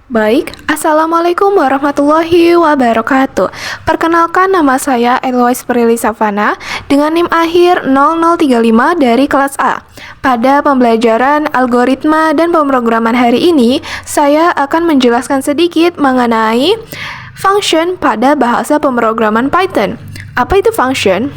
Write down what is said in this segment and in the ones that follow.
Baik, Assalamualaikum warahmatullahi wabarakatuh. Perkenalkan, nama saya Eloise Prilly Savana dengan NIM akhir 0035 dari kelas A. Pada pembelajaran algoritma dan pemrograman hari ini, saya akan menjelaskan sedikit mengenai function pada bahasa pemrograman Python. Apa itu function?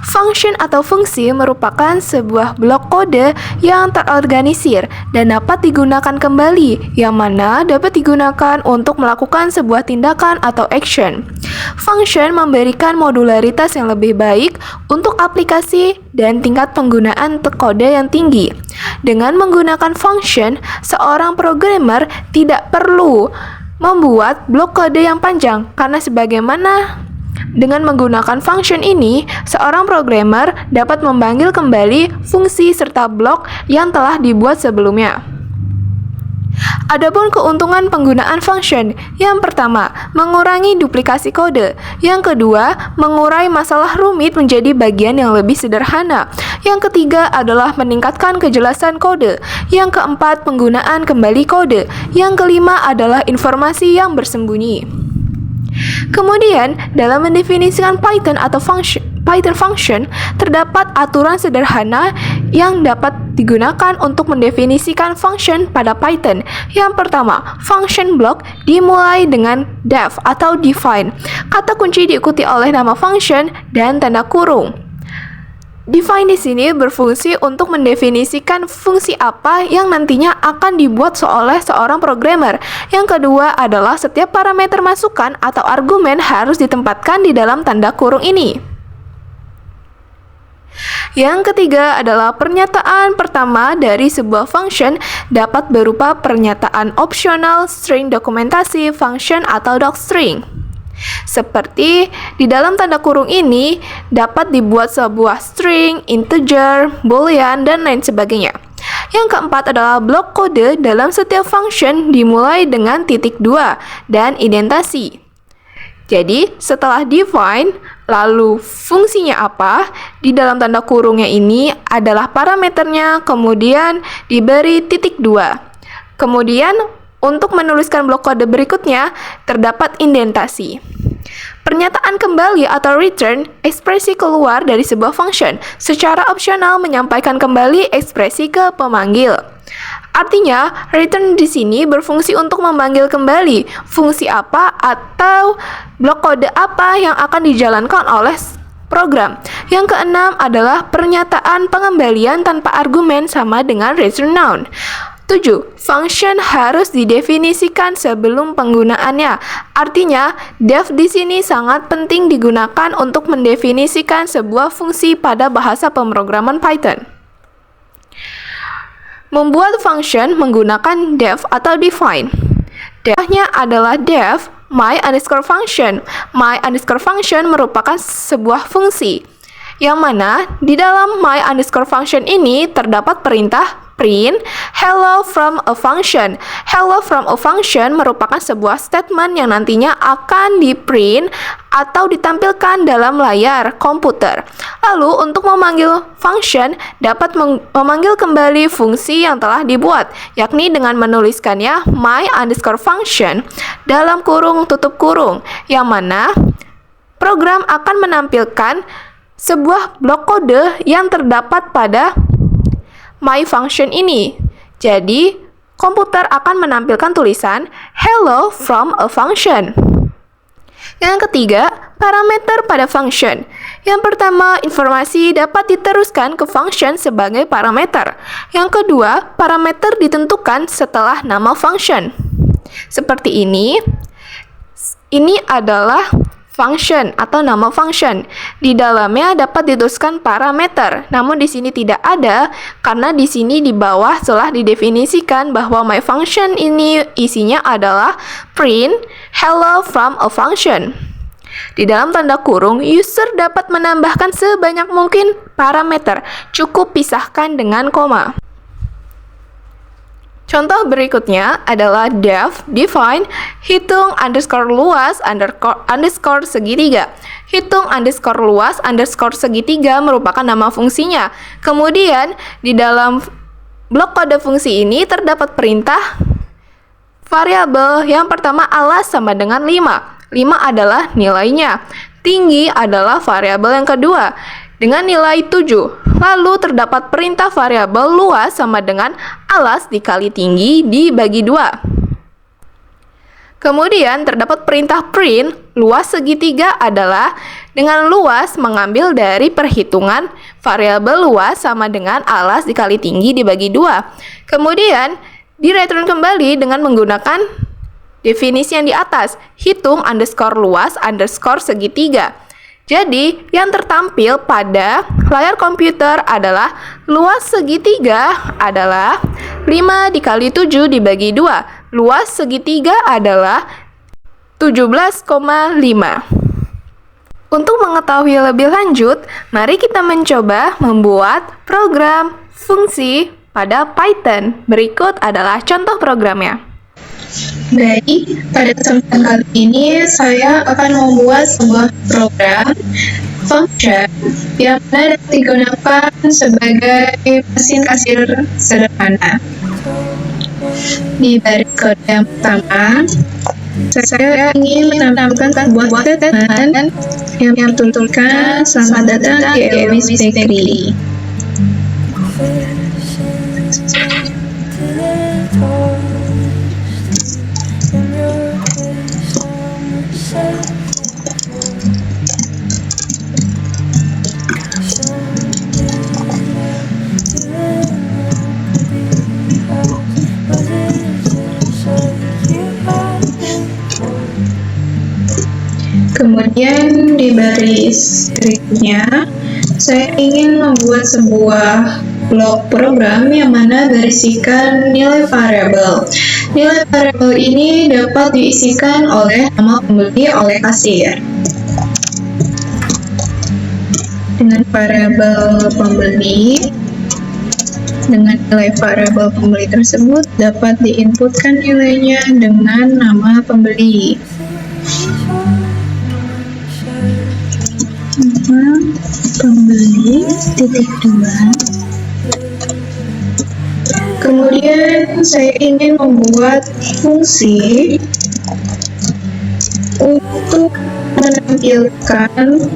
Function atau fungsi merupakan sebuah blok kode yang terorganisir dan dapat digunakan kembali, yang mana dapat digunakan untuk melakukan sebuah tindakan atau action. Function memberikan modularitas yang lebih baik untuk aplikasi dan tingkat penggunaan kode yang tinggi. Dengan menggunakan function, seorang programmer tidak perlu membuat blok kode yang panjang karena dengan menggunakan function ini, seorang programmer dapat memanggil kembali fungsi serta blok yang telah dibuat sebelumnya. Adapun keuntungan penggunaan function, yang pertama, mengurangi duplikasi kode. Yang kedua, mengurai masalah rumit menjadi bagian yang lebih sederhana. Yang ketiga adalah meningkatkan kejelasan kode. Yang keempat, penggunaan kembali kode. Yang kelima adalah informasi yang bersembunyi. Kemudian, dalam mendefinisikan Python atau Python function, terdapat aturan sederhana yang dapat digunakan untuk mendefinisikan function pada Python. Yang pertama, function block dimulai dengan def atau define. Kata kunci diikuti oleh nama function dan tanda kurung. Define di sini berfungsi untuk mendefinisikan fungsi apa yang nantinya akan dibuat oleh seorang programmer. Yang kedua adalah setiap parameter masukan atau argumen harus ditempatkan di dalam tanda kurung ini. Yang ketiga adalah pernyataan pertama dari sebuah function dapat berupa pernyataan opsional, string dokumentasi, function atau docstring. Seperti di dalam tanda kurung ini dapat dibuat sebuah string, integer, boolean, dan lain sebagainya. Yang keempat adalah blok kode dalam setiap function dimulai dengan titik 2 dan indentasi. Jadi setelah define, lalu fungsinya apa, di dalam tanda kurungnya ini adalah parameternya, kemudian diberi titik 2. Kemudian untuk menuliskan blok kode berikutnya, terdapat indentasi. Pernyataan kembali atau return, ekspresi keluar dari sebuah function, secara opsional menyampaikan kembali ekspresi ke pemanggil. Artinya, return di sini berfungsi untuk memanggil kembali fungsi apa atau blok kode apa yang akan dijalankan oleh program. Yang keenam adalah pernyataan pengembalian tanpa argumen sama dengan return noun. 7. Function harus didefinisikan sebelum penggunaannya. Artinya, def di sini sangat penting digunakan untuk mendefinisikan sebuah fungsi pada bahasa pemrograman Python. Membuat function menggunakan def atau define. Defnya adalah def my_function. My_function merupakan sebuah fungsi yang mana di dalam my_function ini terdapat perintah print hello from a function. Hello from a function merupakan sebuah statement yang nantinya akan di-print atau ditampilkan dalam layar komputer. Lalu untuk memanggil function dapat memanggil kembali fungsi yang telah dibuat, yakni dengan menuliskannya my_function dalam kurung tutup kurung, yang mana program akan menampilkan sebuah blok kode yang terdapat pada my function ini. Jadi, komputer akan menampilkan tulisan hello from a function. Yang ketiga, parameter pada function. Yang pertama, informasi dapat diteruskan ke function sebagai parameter. Yang kedua, parameter ditentukan setelah nama function. Seperti ini. Ini adalah function atau nama function. Di dalamnya dapat dituliskan parameter, namun di sini tidak ada karena di sini di bawah telah didefinisikan bahwa my function ini isinya adalah print hello from a function. Di dalam tanda kurung, user dapat menambahkan sebanyak mungkin parameter, cukup pisahkan dengan koma. Contoh berikutnya adalah def define hitung underscore luas underscore segitiga. Hitung underscore luas underscore segitiga merupakan nama fungsinya. Kemudian di dalam blok kode fungsi ini terdapat perintah variabel yang pertama alas sama dengan 5. 5 adalah nilainya. Tinggi adalah variabel yang kedua dengan nilai 7. Lalu terdapat perintah variabel luas sama dengan alas dikali tinggi dibagi 2. Kemudian terdapat perintah print, luas segitiga adalah dengan luas mengambil dari perhitungan variabel luas sama dengan alas dikali tinggi dibagi 2. Kemudian direturn kembali dengan menggunakan definisi yang di atas, hitung underscore luas underscore segitiga. Jadi, yang tertampil pada layar komputer adalah luas segitiga adalah 5 dikali 7 dibagi 2. Luas segitiga adalah 17,5. Untuk mengetahui lebih lanjut, mari kita mencoba membuat program fungsi pada Python. Berikut adalah contoh programnya. Baik, pada kesempatan kali ini saya akan membuat sebuah program function yang dapat digunakan sebagai mesin kasir sederhana. Di baris kode yang pertama, saya ingin menambahkan sebuah statement yang bertuliskan "Selamat datang di Ewis Bakery". Kemudian di baris berikutnya, saya ingin membuat sebuah blok program yang mana berisikan nilai variabel. Nilai variabel ini dapat diisikan oleh nama pembeli oleh kasir. Dengan variabel pembeli, dengan nilai variabel pembeli tersebut dapat diinputkan nilainya dengan nama pembeli. Pembeli titik 2. Kemudian saya ingin membuat fungsi untuk menampilkan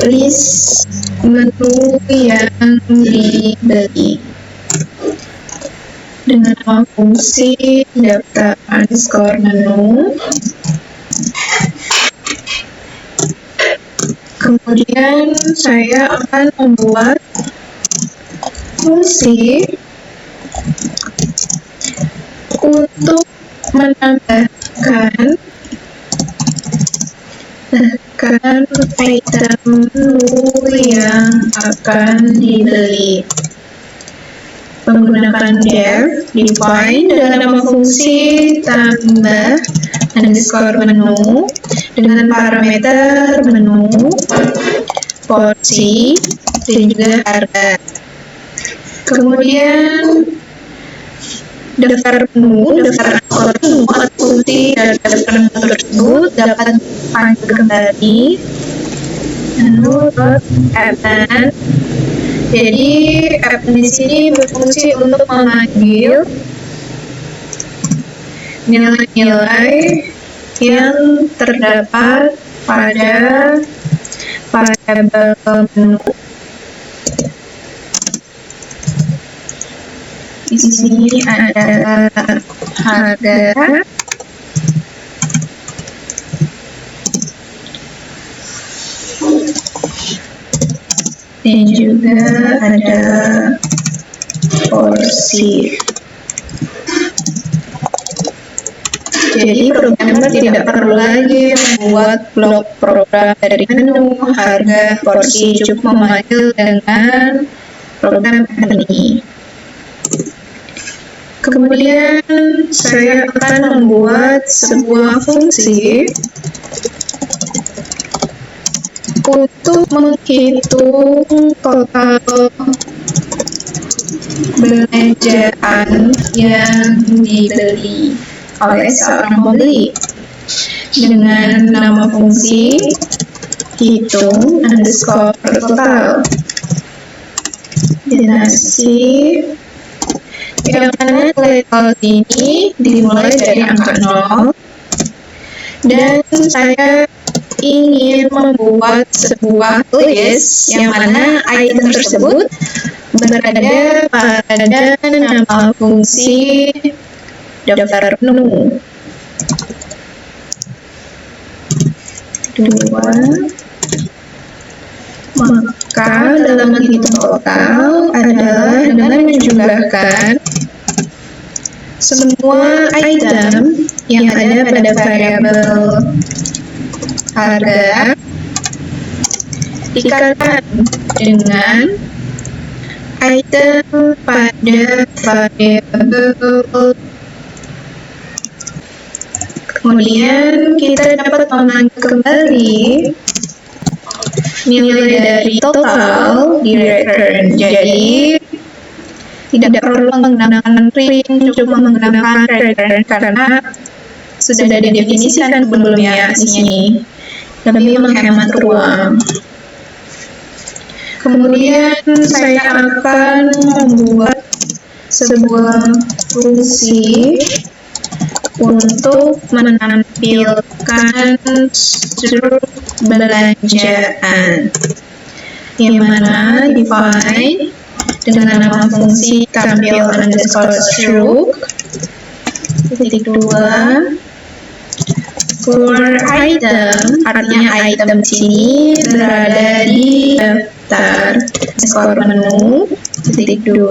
list menu yang dibeli dengan nama fungsi daftar underscore menu. Kemudian saya akan membuat fungsi untuk menambahkan item menu yang akan dibeli menggunakan define dengan nama fungsi tambah underscore menu dengan parameter menu, porsi, dan juga harga. Kemudian daftar menu atau fungsi dari daftar menu tersebut dapat dipanggil kembali menu.add. Jadi add di sini berfungsi untuk memanggil nilai-nilai yang terdapat pada variabel menu. Di sini ada harga, dan juga ada porsi. Jadi programmer tidak perlu lagi membuat blok program dari menu, harga, porsi, cukup memanggil dengan program ini. Kemudian saya akan membuat sebuah fungsi untuk menghitung total belanjaan yang dibeli oleh seorang pembeli dengan nama fungsi hitung underscore total. dinasti, yang mana nilai ini dimulai dari angka 0, dan saya ingin membuat sebuah list yang mana item tersebut berada pada nama fungsi daftar menu. 2. Maka dalam menghitung total adalah dengan menjumlahkan semua item yang ada pada variabel harga dikalikan dengan item pada variabel. Kemudian kita dapat mengambil kembali nilai dari total di return. Jadi tidak perlu menggunakan print, cuma menggunakan return karena sudah didefinisikan sebelumnya di sini. Lebih menghemat ruang. Kemudian saya akan membuat sebuah fungsi untuk menampilkan struk belanjaan, yang mana define dengan nama fungsi tampil underscore struk titik 2 for item, artinya item sini berada di daftar underscore menu titik 2.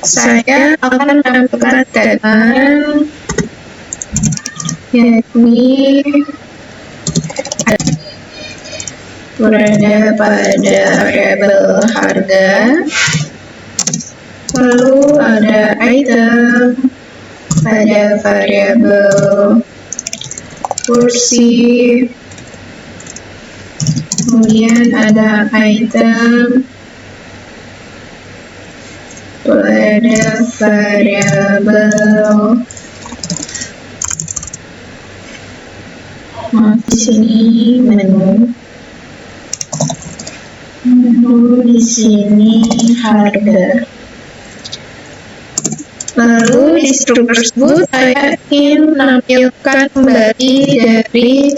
Saya akan menampilkan statement yakni berada pada variabel harga, lalu ada item pada variabel kursi, kemudian ada item pada variabel di sini menu di sini harga. Lalu di struk tersebut saya ingin menampilkan kembali dari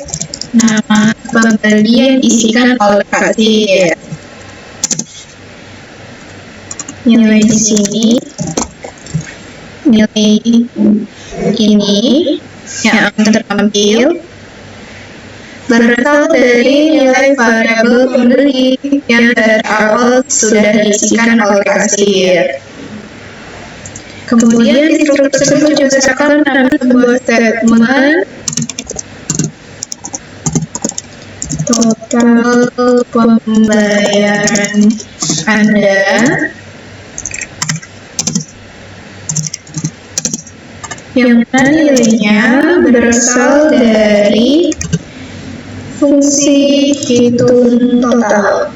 nama pembeli yang diisikan oleh kasir. Nilai di sini, nilai ini yang akan tertampil berasal dari nilai variabel pembeli yang dari awal sudah diisikan oleh kasir. Kemudian di struk tersebut juga akan ada sebuah statement total pembayaran Anda yang mana nilainya berasal dari fungsi hitung total.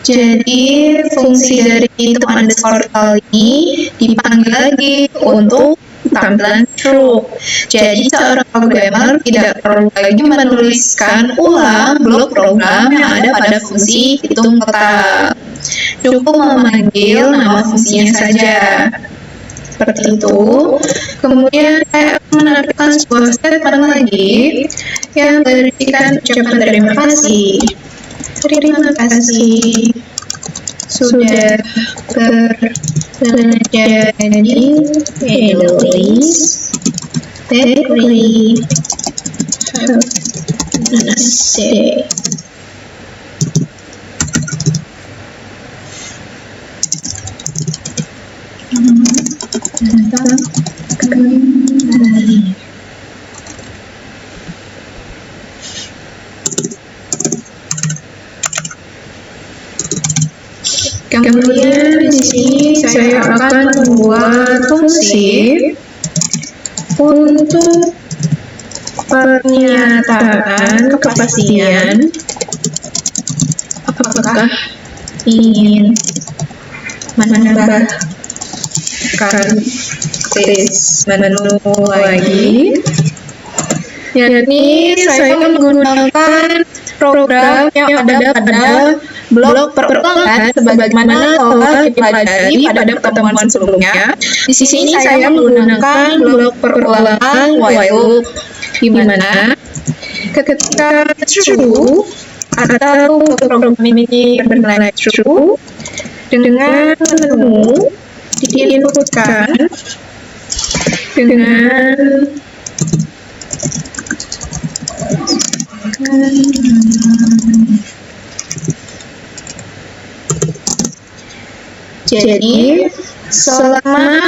Jadi fungsi dari hitung underscore total ini dipanggil lagi untuk tampilan struk. Jadi seorang programmer tidak perlu lagi menuliskan ulang blok program yang ada pada fungsi hitung total. Cukup memanggil nama fungsinya saja. Seperti itu. Kemudian saya akan menampilkan sebuah statement lagi yang berisikan ucapan terima kasih. Terima kasih sudah berbelanja di Edolis. Bakery. Have a nice day. Datang kembali. Kemudian di sini saya akan membuat fungsi untuk pernyataan kepastian apakah ingin menambahkan list menu lagi, yakni saya menggunakan program yang ada pada blok perulangan sebagaimana telah dipelajari pada pertemuan sebelumnya. Di sini saya menggunakan blok perulangan while loop, di mana ketika true atau program ini bernilai true dengan menu diinputkan dengan jadi selama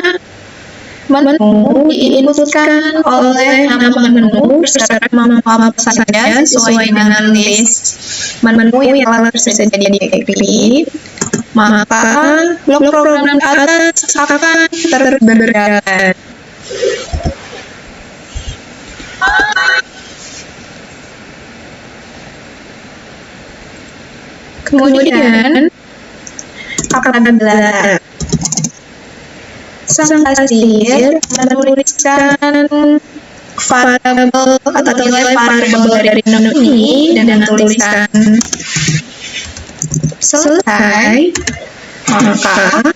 menu diinputkan oleh nama menu beserta nama apa saja sesuai dengan list menu yang telah tersedia di Eclipse, maka blok program atas akan berjalan. Kemudian apabila sang kasir menuliskan variabel atau nilai variabel dari menu ini dengan tulisan selesai, maka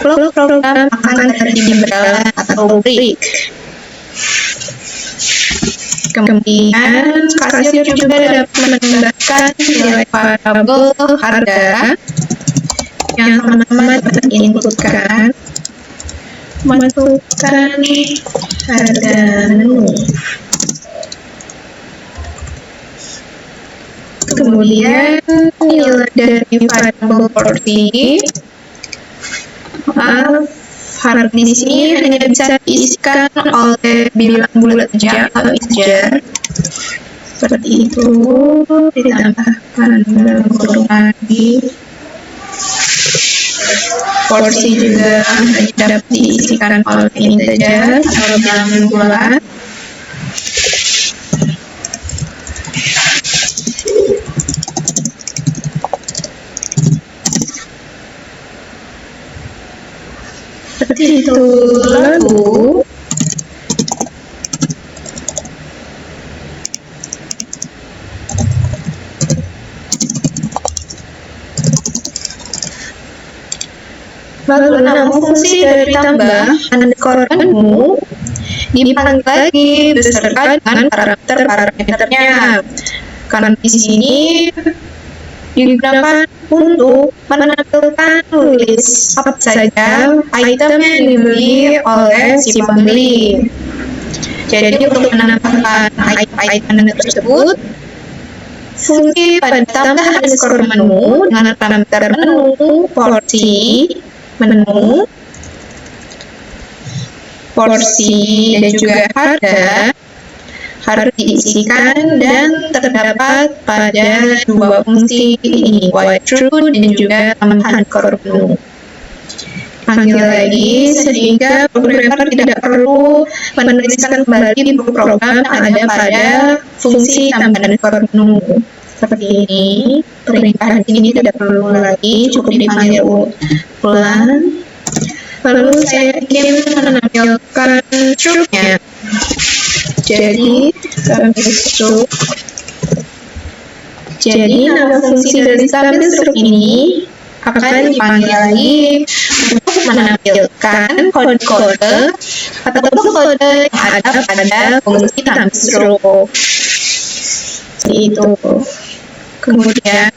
blok program akan berjalan atau break. Kemudian kasir juga dapat menambahkan nilai variabel harga yang teman-teman dapat inputkan, masukkan harga menu. Kemudian nilai dari variabel porsi, harga di sini hanya bisa diisikan oleh bilang bulat saja atau integer. Seperti itu, ditambahkan dalam kurung lagi. Porsi juga hanya dapat diisikan oleh integer atau bilang bulat. Seperti itu. Lalu nama fungsi dari tambah underscore menu dipanggil lagi beserta dengan parameternya. Karena di sini digunakan untuk menampilkan list apa saja item yang dibeli oleh si pembeli. Jadi untuk menambahkan item tersebut, fungsi pada tambah underscore menu dengan parameter menu, porsi, menu, porsi, dan juga harga harus diisikan dan terdapat pada dua fungsi ini, while true dan juga underscore menu. Panggil lagi sehingga programmer tidak perlu menuliskan kembali program yang ada pada fungsi tambah underscore menu. Seperti ini, perintahan ini tidak perlu lagi, cukup dipanggil ulang. Lalu saya ingin menampilkan struknya. Jadi, struct. Jadi, nama fungsi dari stabil struct ini akan dipanggil lagi untuk menampilkan kode-kode atau kode yang ada pada fungsi stabil struct. Seperti itu. Kemudian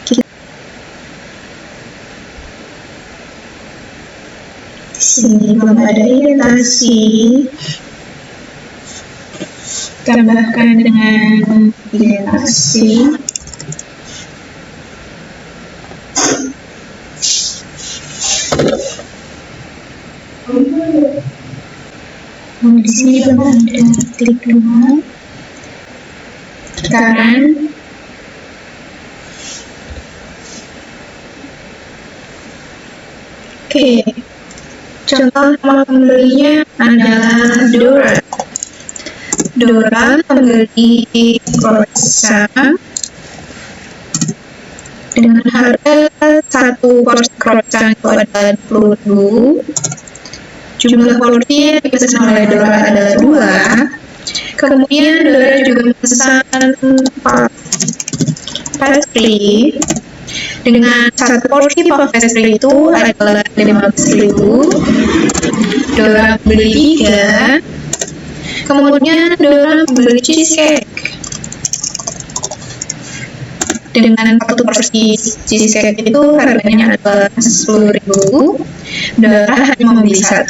di sini belum ada iritasi, tambahkan dengan iritasi. Di sini belum ada, klik dulu. Sekarang contoh nama pembelinya adalah Dora. Dora membeli croissant dengan harga satu porsi croissant itu adalah 20.000. Jumlah porsi yang dipesan oleh Dora adalah 2. Kemudian Dora juga memesan pastry dengan satu porsi puff pastry itu adalah 15.000. Dora beli 3. Kemudian Dora membeli cheesecake dengan satu porsi cheesecake itu harganya adalah 10.000. Dora hanya membeli 1.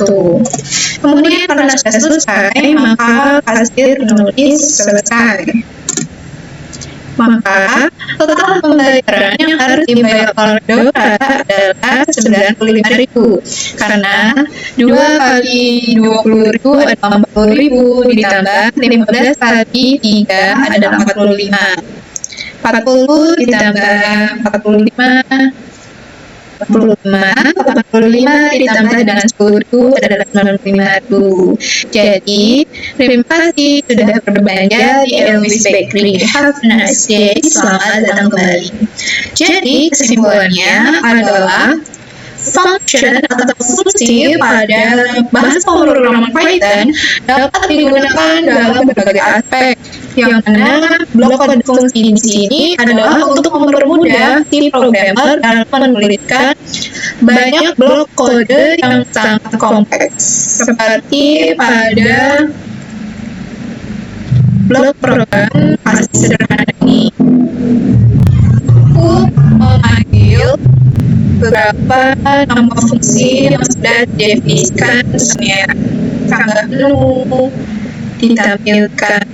Kemudian karena sudah selesai, maka kasir menulis selesai. Maka total pembayaran yang harus dibayar oleh Dora adalah 95.000, karena 2 kali 20.000 adalah 40.000 ditambah 15 kali 3 adalah 45. 40 ditambah 45 ditambah dengan 10.000 adalah 95.000. Jadi, terima kasih sudah berbelanja di Elvis Bakery. Have a nice day. Selamat datang kembali. Jadi, kesimpulannya adalah function atau fungsi pada bahasa pemrograman Python dapat digunakan dalam berbagai aspek, yang mana blok kode fungsi di sini adalah untuk mempermudah si programmer dalam menuliskan banyak blok kode yang sangat kompleks, seperti pada blok program asal sederhana ini. Aku memanggil beberapa nama fungsi yang sudah didefinisikan, misalnya tanggal menu ditampilkan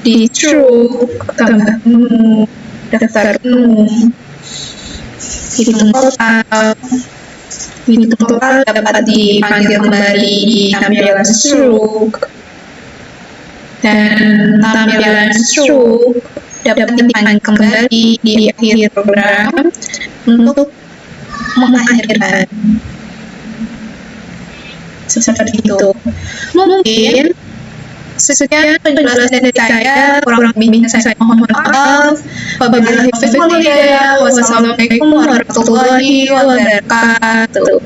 di true, tanggal menu, daftar menu, hitung total dapat dipanggil kembali di tampilan stroke, dan tampilan stroke dapat dipanggil kembali di akhir program untuk mengakhirkan. Seperti itu. Mungkin sekian penjelasan dari saya, kurang lebihnya saya mohon maaf. Wabillahi taufiq wal hidayah. Wassalamualaikum warahmatullahi wabarakatuh.